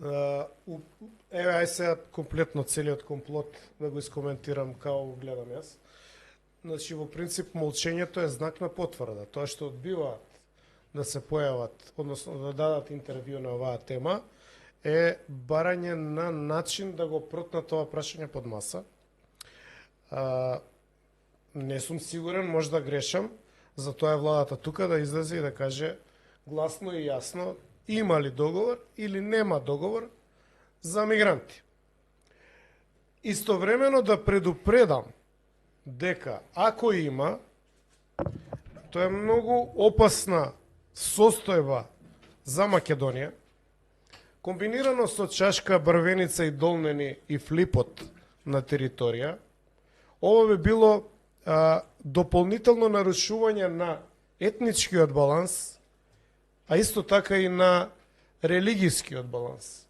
Еве, ај сега комплетно целиот комплот да го искоментирам како го гледам јас. Значи, во принцип, молчењето е знак на потврда. Тоа што одбиваат да се појават, односно да дадат интервју на оваа тема, е барање на начин да го протнат тоа прашање под маса. Не сум сигурен, може да грешам, затоа е владата тука да излезе и да каже гласно и јасно има ли договор или нема договор за мигранти. Истовремено да предупредам дека ако има, тоа е многу опасна состојба за Македонија, комбинирано со чашка, брвеница и долнени и флипот на територија. Ова би било дополнително нарушување на етничкиот баланс, а исто така и на религискиот баланс.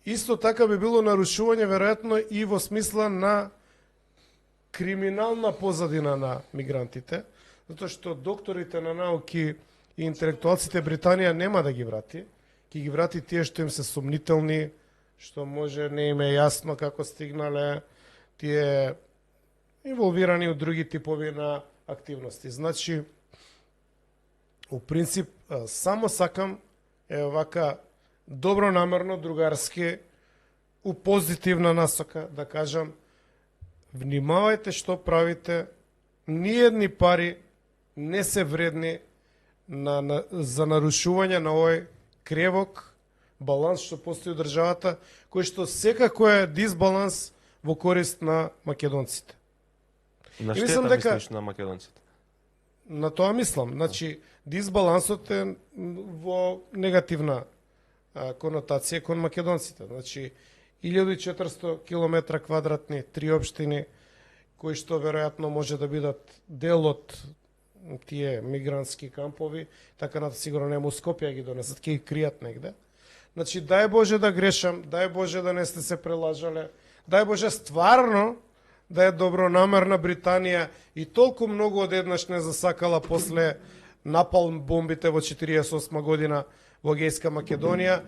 Исто така би било нарушување веројатно и во смисла на криминална позадина на мигрантите, затоа што докторите на науки и интелектуалците Британија нема да ги врати, ќе ги врати тие што им се сомнителни, што може не им е јасно како стигнале, тие инволвирани од други типови на активности. Значи, у принцип, само сакам вака добронамерно, другарски, у позитивна насока да кажам, внимавајте што правите, ниедни пари не се вредни за нарушување на овој кревок баланс што постои у државата, кој што секако е дисбаланс во корист на македонците. На штета мислиш на македонците? На тоа мислам. Значи, дисбалансот е во негативна конотација кон македонците. Значи, 1400 км квадратни, 3 општини, кои што веројатно може да бидат дел од тие мигрантски кампови, така на сигурно нема Скопје ги донесат, ќе ги кријат негде. Значи, дај Боже да грешам, дај Боже да не сте се прелажале, дај Боже стварно да е добронамерна Британија и толку многу одеднаш не засакала после напалм бомбите во 48 година во Егејска Македонија,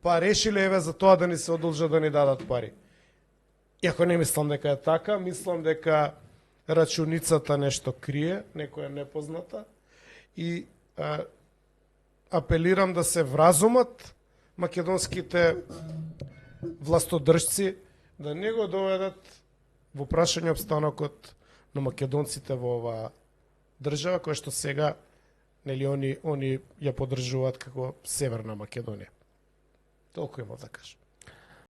па решиле еве за тоа да ни се одолжат да ни дадат пари. Иако не мислам дека е така, мислам дека рачуницата нешто крие, некоја непозната, и апелирам да се вразумат македонските властодржци, да не го доведат во прашање обстанокот на македонците во оваа држава, која што сега нели они ја поддржуваат како Северна Македонија. Толку имам да кажам.